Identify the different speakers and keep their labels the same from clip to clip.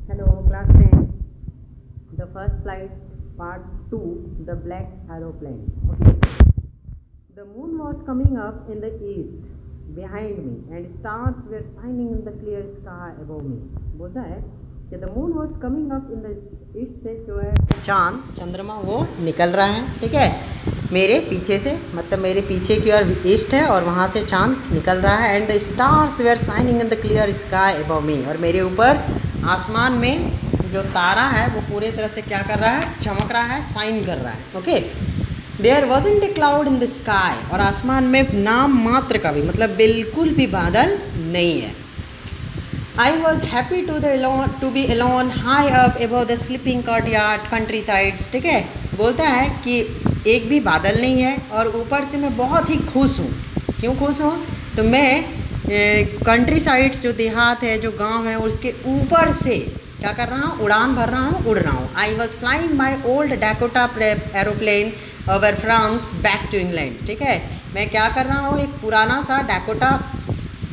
Speaker 1: Hello, class 10. The first flight, part 2, the black aeroplane. Okay. The moon was coming up in the east behind me and stars were shining in the clear sky above me. बोलता है कि the moon was coming up in the east से जो है चांद चंद्रमा वो निकल रहा है, ठीक है, मेरे पीछे से, मतलब मेरे पीछे की ओर ईस्ट है और वहाँ से चांद निकल रहा है. And the stars were shining in the clear sky above me, और मेरे ऊपर आसमान में जो तारा है वो पूरे तरह से क्या कर रहा है, चमक रहा है, शाइन कर रहा है. Okay. There wasn't a cloud in the sky, और आसमान में नाम मात्र का भी, मतलब बिल्कुल भी बादल नहीं है. I was happy to be alone high up above the sleeping courtyard countrysides. ठीक है, बोलता है कि एक भी बादल नहीं है और ऊपर से मैं बहुत ही खुश हूँ. क्यों खुश हूँ? तो मैं कंट्री साइड्स जो देहात है, जो गांव है, उसके ऊपर से क्या कर रहा हूँ, उड़ान भर रहा हूँ, उड़ रहा हूँ. I was flying my old Dakota aeroplane over France back to England. ठीक है, मैं क्या कर रहा हूँ, एक पुराना सा डैकोटा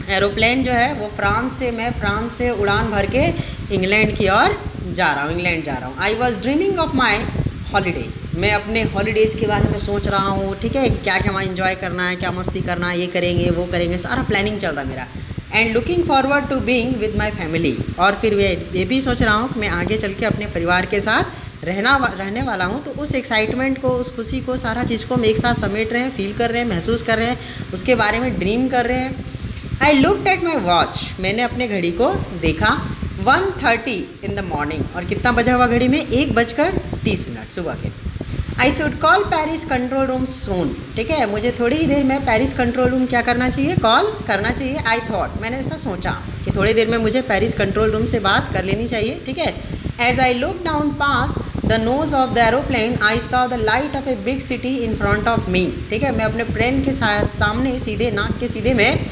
Speaker 1: एरोप्लेन जो है वो फ्रांस से उड़ान भर के इंग्लैंड की ओर जा रहा हूँ. I was dreaming of my holiday, मैं अपने हॉलीडेज़ के बारे में सोच रहा हूँ. ठीक है, क्या क्या वहाँ इन्जॉय करना है, क्या मस्ती करना है, ये करेंगे वो करेंगे, सारा प्लानिंग चल रहा है मेरा. And looking forward to being with my family, और फिर ये भी सोच रहा हूँ कि मैं आगे चल के अपने परिवार के साथ रहने वाला हूँ. तो उस एक्साइटमेंट को, उस खुशी को, सारा चीज़ को हम एक साथ समेट रहे हैं, फील कर रहे हैं, महसूस कर रहे हैं, उसके बारे में ड्रीम कर रहे हैं. I looked at my watch, मैंने अपने घड़ी को देखा. 1:30 इन द मॉर्निंग, और कितना बजा हुआ घड़ी में, 1:30 सुबह के. I should call Paris control room soon. ठीक है, मुझे थोड़ी ही देर में पेरिस कंट्रोल रूम क्या करना चाहिए, कॉल करना चाहिए. आई थॉट, मैंने ऐसा सोचा कि थोड़ी देर में मुझे पेरिस कंट्रोल रूम से बात कर लेनी चाहिए. ठीक है. As I look down past the nose of the aeroplane I saw the light of a big city in front of me. ठीक है, मैं अपने प्लेन के सामने सीधे, नाक के सीधे में,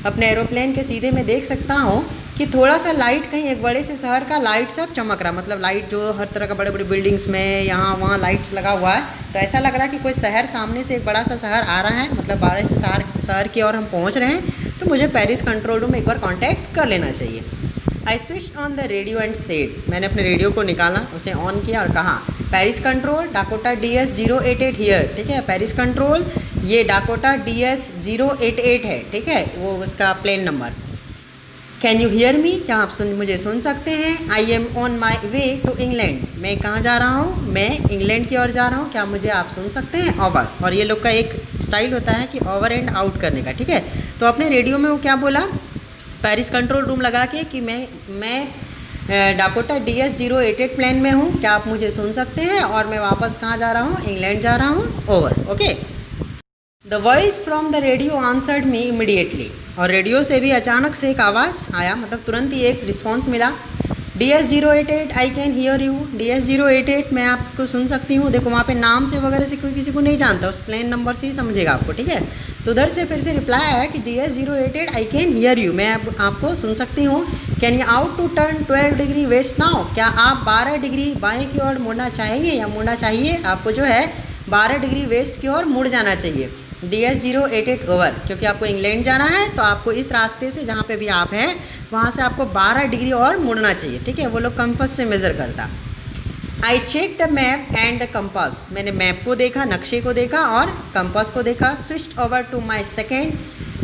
Speaker 1: अपने एरोप्लेन के सीधे में देख सकता हूँ कि थोड़ा सा लाइट, कहीं एक बड़े से शहर का लाइट सब चमक रहा. मतलब लाइट जो हर तरह का बड़े बड़े बिल्डिंग्स में यहाँ वहाँ लाइट्स लगा हुआ है, तो ऐसा लग रहा है कि कोई शहर सामने से, एक बड़ा सा शहर आ रहा है, मतलब बड़े से शहर की ओर हम पहुँच रहे हैं. तो मुझे पेरिस कंट्रोल रूम एक बार कॉन्टैक्ट कर लेना चाहिए. I switch on the radio and said, मैंने अपने रेडियो को निकाला, उसे ऑन किया और कहा, Paris control Dakota DS 088 here. ठीक है, पेरिस कंट्रोल, ये डाकोटा DS 088 है. ठीक है, वो उसका plane number. Can you hear me, क्या आप मुझे सुन सकते हैं? I am on my way to England, मैं कहाँ जा रहा हूँ, मैं इंग्लैंड की ओर जा रहा हूँ, क्या मुझे आप सुन सकते हैं? ओवर, और ये लोग का एक स्टाइल होता है कि ओवर एंड आउट करने का. ठीक है, तो अपने रेडियो में वो क्या बोला, पेरिस कंट्रोल रूम लगा के, कि मैं डाकोटा DS 088 प्लेन में हूँ, क्या आप मुझे सुन सकते हैं, और मैं वापस कहाँ जा रहा हूँ, इंग्लैंड जा रहा हूँ. Over. Okay. The voice from the radio answered me immediately, और रेडियो से भी अचानक से एक आवाज़ आया, मतलब तुरंत ही एक रिस्पॉन्स मिला. DS 088 I can hear you. DS 088 मैं आपको सुन सकती हूँ. देखो वहाँ पे नाम से वगैरह से कोई किसी को नहीं जानता, उस प्लेन नंबर से ही समझेगा आपको. ठीक है, तो उधर से फिर से रिप्लाई आया कि DS 088 I can hear you, मैं आपको सुन सकती हूँ. Can you out to turn 12 degree west now, क्या आप 12 डिग्री बाएँ की ओर मुड़ना चाहेंगे, या मुड़ना चाहिए आपको, जो है 12 डिग्री वेस्ट की ओर मुड़ जाना चाहिए. DS 088 ओवर, क्योंकि आपको इंग्लैंड जाना है, तो आपको इस रास्ते से, जहाँ पे भी आप हैं, वहाँ से आपको 12 डिग्री और मुड़ना चाहिए. ठीक है, वो लोग कंपास से मेज़र करता. I check the map and the compass, मैंने मैप को देखा, नक्शे को देखा और कंपास को देखा. Switched over to my second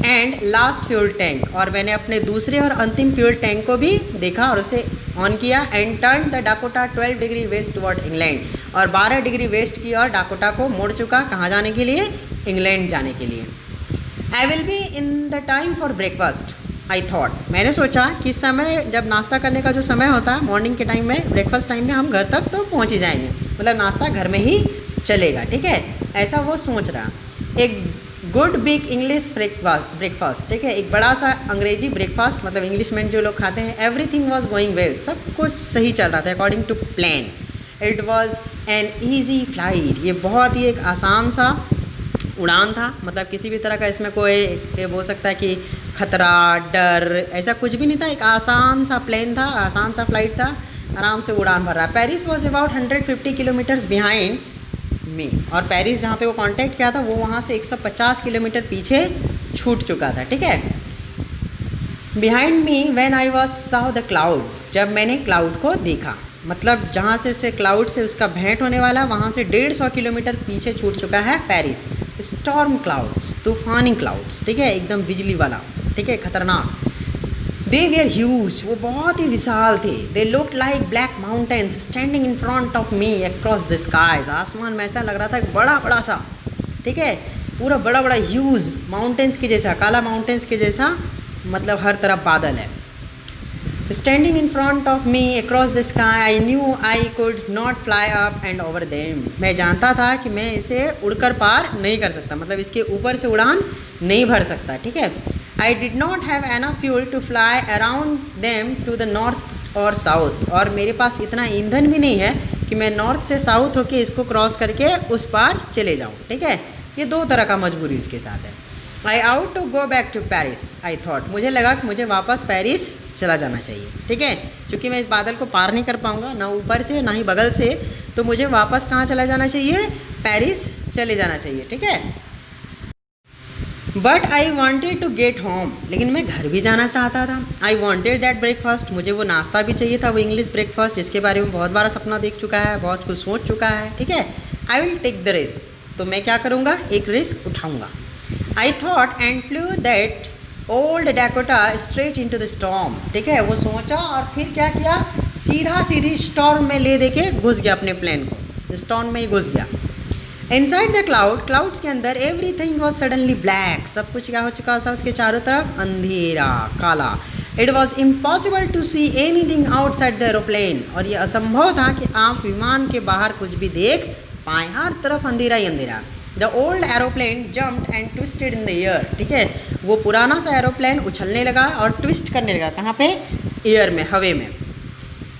Speaker 1: and last fuel tank, और मैंने अपने दूसरे और अंतिम फ्यूल टैंक को भी देखा और उसे ऑन किया. And turn the Dakota 12 degree waste toward England, और 12 डिग्री वेस्ट की ओर डाकोटा को मुड़ चुका. कहाँ जाने के लिए? इंग्लैंड जाने के लिए. I will be in the time for breakfast. I thought, मैंने सोचा कि समय, जब नाश्ता करने का जो समय होता है मॉर्निंग के टाइम में, ब्रेकफास्ट टाइम में हम घर तक तो पहुंच ही जाएंगे, मतलब नाश्ता घर में ही चलेगा. ठीक है, ऐसा वो सोच रहा. एक गुड बिग इंग्लिश ब्रेकफास्ट. ठीक है, एक बड़ा सा अंग्रेजी ब्रेकफास्ट, मतलब इंग्लिश में जो लोग खाते हैं. एवरीथिंग वॉज गोइंग वेल, सब कुछ सही चल रहा था according to plan. It was an easy flight, ये बहुत ही एक आसान सा उड़ान था, मतलब किसी भी तरह का इसमें कोई बोल सकता है कि खतरा, डर, ऐसा कुछ भी नहीं था. एक आसान सा प्लेन था, आसान सा फ्लाइट था, आराम से उड़ान भर रहा. Paris was about 150 kilometres behind me, और पेरिस जहाँ पे वो कांटेक्ट किया था वो वहाँ से 150 किलोमीटर पीछे छूट चुका था. ठीक है, behind me when I was saw the cloud, जब मैंने क्लाउड को देखा, मतलब जहाँ से क्लाउड से उसका भेंट होने वाला वहाँ से 150 किलोमीटर पीछे छूट चुका है पेरिस। स्टॉर्म क्लाउड्स, तूफानी क्लाउड्स, ठीक है, एकदम बिजली वाला, ठीक है, खतरनाक। दे वेयर ह्यूज, वो बहुत ही विशाल थे। They look like black mountains standing in front of me across the skies, आसमान में ऐसा लग रहा था एक बड़ा बड़ा सा, ठीक है, पूरा बड़ा बड़ा ह्यूज माउंटेन्स के जैसा, काला माउंटेन्स के जैसा, मतलब हर तरफ बादल है। Standing in front of me across the sky, I knew I could not fly up and over them, मैं जानता था कि मैं इसे उड़कर पार नहीं कर सकता, मतलब इसके ऊपर से उड़ान नहीं भर सकता, ठीक है। I did not have enough fuel to fly around them to the north और साउथ, और मेरे पास इतना ईंधन भी नहीं है कि मैं नॉर्थ से साउथ होके इसको क्रॉस करके उस पार चले जाऊँ, ठीक है। ये दो तरह का मजबूरी इसके साथ है। I ought to go back to Paris, I thought, मुझे लगा कि मुझे वापस पेरिस चला जाना चाहिए, ठीक है, क्योंकि मैं इस बादल को पार नहीं कर पाऊँगा, ना ऊपर से ना ही बगल से, तो मुझे वापस कहाँ चला जाना चाहिए, पेरिस चले जाना चाहिए, ठीक है। But I wanted to get home, लेकिन मैं घर भी जाना चाहता था। आई वॉन्टेड दैट ब्रेकफास्ट, मुझे वो नाश्ता भी चाहिए था, वो इंग्लिश ब्रेकफास्ट जिसके बारे में बहुत बार सपना देख चुका है, बहुत कुछ सोच चुका है, ठीक है। I will take the risk, तो मैं क्या करूँगा, एक रिस्क उठाऊँगा। I thought and flew that old Dakota straight into the storm, ठीक है, वो सोचा और फिर क्या किया, सीधा सीधी स्टॉर्म में ले दे के घुस गया, अपने प्लेन को स्टॉर्म में ही घुस गया। इनसाइड द क्लाउड, क्लाउड्स के अंदर एवरीथिंग वॉज सडनली ब्लैक, सब कुछ क्या हो चुका था, उसके चारों तरफ अंधेरा, काला। It was impossible to see anything outside the aeroplane, और ये असंभव था कि आप विमान के बाहर कुछ भी देख पाएँ, हर तरफ अंधेरा ही अंधेरा। The old aeroplane jumped and twisted in the air, ठीक है, वो पुराना सा एरोप्लेन उछलने लगा और ट्विस्ट करने लगा, कहाँ पे, एयर में, हवे में।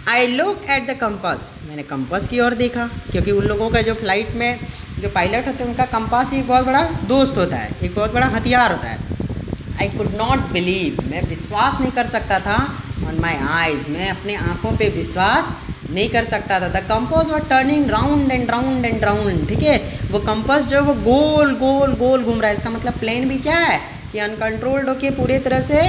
Speaker 1: I look at the compass, मैंने कंपास की ओर देखा, क्योंकि उन लोगों का जो फ्लाइट में जो पायलट होते हैं उनका कंपास एक बहुत बड़ा दोस्त होता है, एक बहुत बड़ा हथियार होता है। आई कुड नॉट बिलीव, मैं विश्वास नहीं कर सकता था, ऑन माई आइज़, मैं अपने आँखों पे विश्वास नहीं कर सकता था। The compass were turning round and round and round, ठीक है, वो कंपास जो है वो गोल गोल गोल घूम रहा है, इसका मतलब प्लेन भी क्या है कि अनकंट्रोल्ड होके पूरे तरह से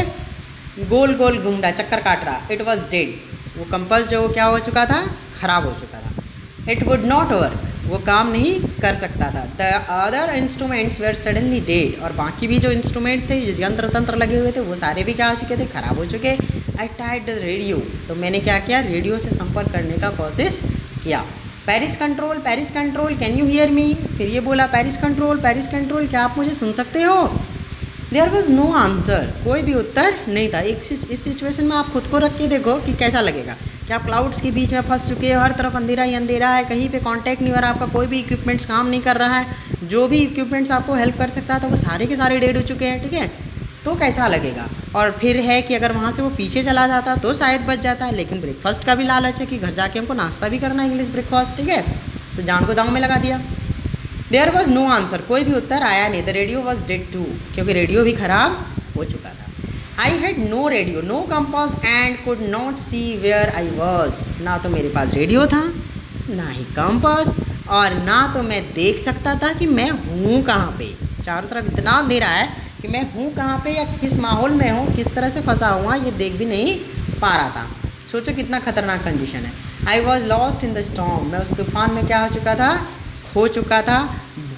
Speaker 1: गोल गोल घूम रहा है, चक्कर काट रहा। इट वॉज डेड, वो कंपास जो क्या हो चुका था, ख़राब हो चुका था। इट वुड नॉट वर्क, वो काम नहीं कर सकता था। The other instruments were suddenly dead, और बाकी भी जो इंस्ट्रूमेंट्स थे, जो यंत्र तंत्र लगे हुए थे, वो सारे भी क्या हो चुके थे, ख़राब हो चुके। आई ट्राइड द रेडियो, तो मैंने क्या किया, रेडियो से संपर्क करने का कोशिश किया। Paris control can you hear मी, फिर ये बोला पेरिस कंट्रोल क्या आप मुझे सुन सकते हो। देयर वॉज नो आंसर, कोई भी उत्तर नहीं था। इस सिचुएशन में आप खुद को रख के देखो कि कैसा लगेगा कि आप क्लाउड्स के बीच में फंस चुके हो, हर तरफ अंधेरा ही अंधेरा है, कहीं पे कांटेक्ट नहीं हो रहा, आपका कोई भी इक्विपमेंट्स काम नहीं कर रहा है, जो भी इक्विपमेंट्स आपको हेल्प कर सकता था वो सारे के सारे डेड हो चुके हैं, ठीक है, तो कैसा लगेगा। और फिर है कि अगर वहाँ से वो पीछे चला जाता तो शायद बच जाता है, लेकिन ब्रेकफास्ट का भी लालच है कि घर जाके हमको नाश्ता भी करना है, इंग्लिश ब्रेकफास्ट, ठीक है, तो जान को दांव में लगा दिया। देयर वॉज नो आंसर, कोई भी उत्तर आया नहीं। The radio was dead too, क्योंकि रेडियो भी ख़राब हो चुका था। I had no radio, no compass and could not see where I was, ना तो मेरे पास रेडियो था, ना ही कंपास, और ना तो मैं देख सकता था कि मैं हूँ कहाँ पे। चारों तरफ इतना अंधेरा है कि मैं हूँ कहाँ पे या किस माहौल में हूँ, किस तरह से फंसा हुआ, ये देख भी नहीं पा रहा था। सोचो कितना खतरनाक कंडीशन है। I was lost in the storm, मैं उस तूफान में क्या हो चुका था, खो चुका था,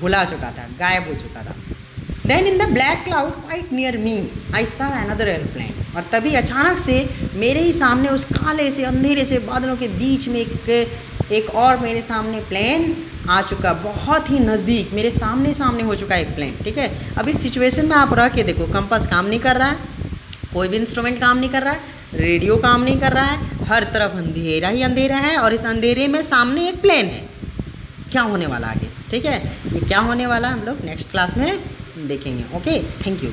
Speaker 1: भुला चुका था, गायब हो चुका था। Then in the black cloud quite near me I saw another airplane, और तभी अचानक से मेरे ही सामने उस काले से अंधेरे से बादलों के बीच में एक और मेरे सामने प्लेन आ चुका, बहुत ही नज़दीक मेरे सामने हो चुका है एक प्लेन, ठीक है। अब इस सिचुएशन में आप रह के देखो, कंपास काम नहीं कर रहा है, कोई भी इंस्ट्रूमेंट काम नहीं कर रहा है, रेडियो काम नहीं कर रहा है, हर तरफ अंधेरा ही अंधेरा है, और इस अंधेरे में सामने एक प्लेन है। क्या होने वाला आगे, ठीक है, ये क्या होने वाला हम लोग नेक्स्ट क्लास में देखेंगे। Okay, thank you.